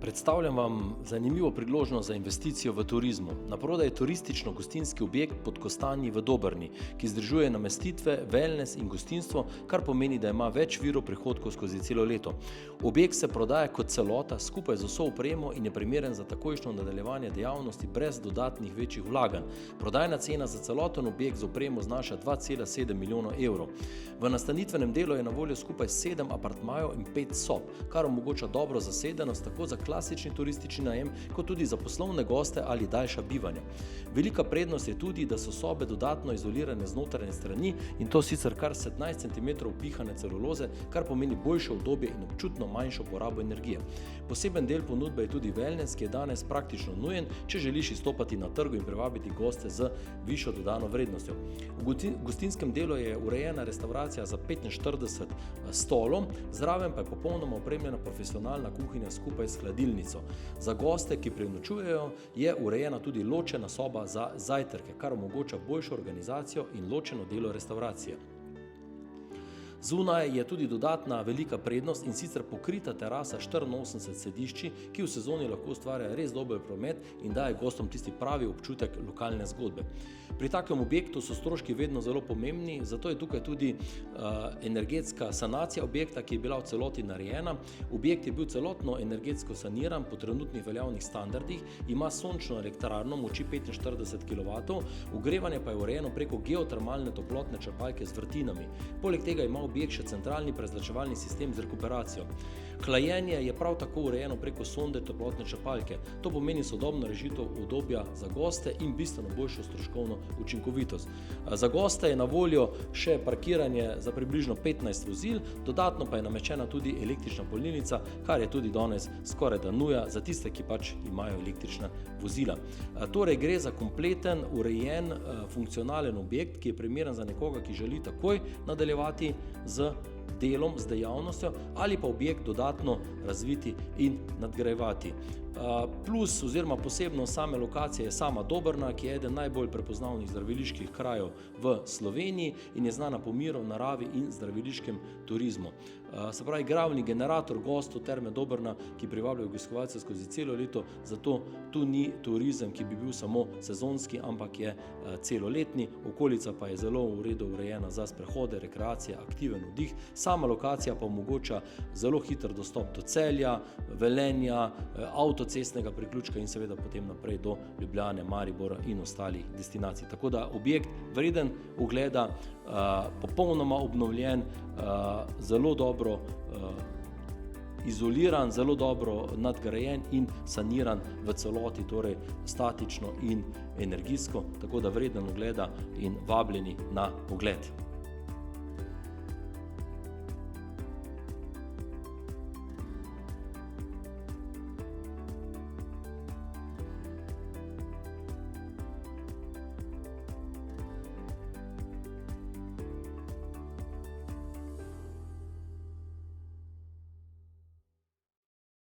Predstavljam vam zanimivo priložnost za investicijo v turizmu. Naprodaj je turistično-gostinski objekt pod Kostanji v Dobrni, ki združuje namestitve, wellness in gostinstvo, kar pomeni, da ima več virov prihodkov skozi celo leto. Objekt se prodaja kot celota skupaj z vso opremo in je primeren za takojšnjo nadaljevanje dejavnosti brez dodatnih večjih vlaganj. Prodajna cena za celoten objekt z opremo znaša 2,7 milijonov evrov. V nastanitvenem delu je na voljo skupaj 7 apartmajev in 5 sob, kar omogoča dobro zasedenost tako za klasični turistični najem, kot tudi za poslovne goste ali daljša bivanja. Velika prednost je tudi, da so sobe dodatno izolirane z notranje strani in to sicer kar 17 cm upihane celuloze, kar pomeni boljše udobje in občutno manjšo porabo energije. Poseben del ponudbe je tudi wellness, ki je danes praktično nujen, če želiš izstopati na trgu in privabiti goste z višjo dodano vrednostjo. V gostinskem delu je urejena restavracija za 45 stolov, zraven pa je popolnoma opremljena profesionalna kuhinja skupaj s hladilnico. Za goste, ki prenočujejo, je urejena tudi ločena soba za zajtrke, kar omogoča boljšo organizacijo in ločeno delo restavracije. Zunaj je tudi dodatna velika prednost in sicer pokrita terasa 84 sedišči, ki v sezoni lahko ustvarja res dober promet in daje gostom tisti pravi občutek lokalne zgodbe. Pri takem objektu so stroški vedno zelo pomembni, zato je tukaj tudi energetska sanacija objekta, ki je bila v celoti narejena. Objekt je bil celotno energetsko saniran po trenutnih veljavnih standardih, ima sončno elektrarno moči 45 kW, ogrevanje pa je urejeno preko geotermalne toplotne črpalke z vrtinami. Poleg tega ima objekt še centralni prezračevalni sistem z rekuperacijo. Hlajenje je prav tako urejeno preko sonde toplotne črpalke. To pomeni sodobno rešitev udobja za goste in bistveno boljšo stroškovno učinkovitost. Za goste je na voljo še parkiranje za približno 15 vozil, dodatno pa je nameščena tudi električna polnilnica, kar je tudi danes skoraj da nuja za tiste, ki pač imajo električna vozila. Torej gre za kompleten, urejen, funkcionalen objekt, ki je primeren za nekoga, ki želi takoj nadaljevati z delom, z dejavnostjo ali pa objekt dodatno razviti in nadgrajevati. Plus oziroma posebnost same lokacije je sama Dobrna, ki je eden najbolj prepoznavnih zdraviliških krajev v Sloveniji in je znana po miru, naravi in zdraviliškem turizmu. Se pravi, glavni generator gostov Terme Dobrna, ki privabljajo obiskovalce skozi celo leto, zato tu ni turizem, ki bi bil samo sezonski, ampak je celoletni. Okolica pa je zelo v redu urejena za sprehode, rekreacije, aktiven oddih. Sama lokacija pa omogoča zelo hiter dostop do Celja, Velenja, avtocestnega priključka in seveda potem naprej do Ljubljane, Maribora in ostalih destinacij. Tako da objekt vreden ogleda, popolnoma obnovljen, zelo dobro izoliran, zelo dobro nadgrajen in saniran v celoti, torej statično in energijsko, tako da vreden ogleda in vabljeni na ogled.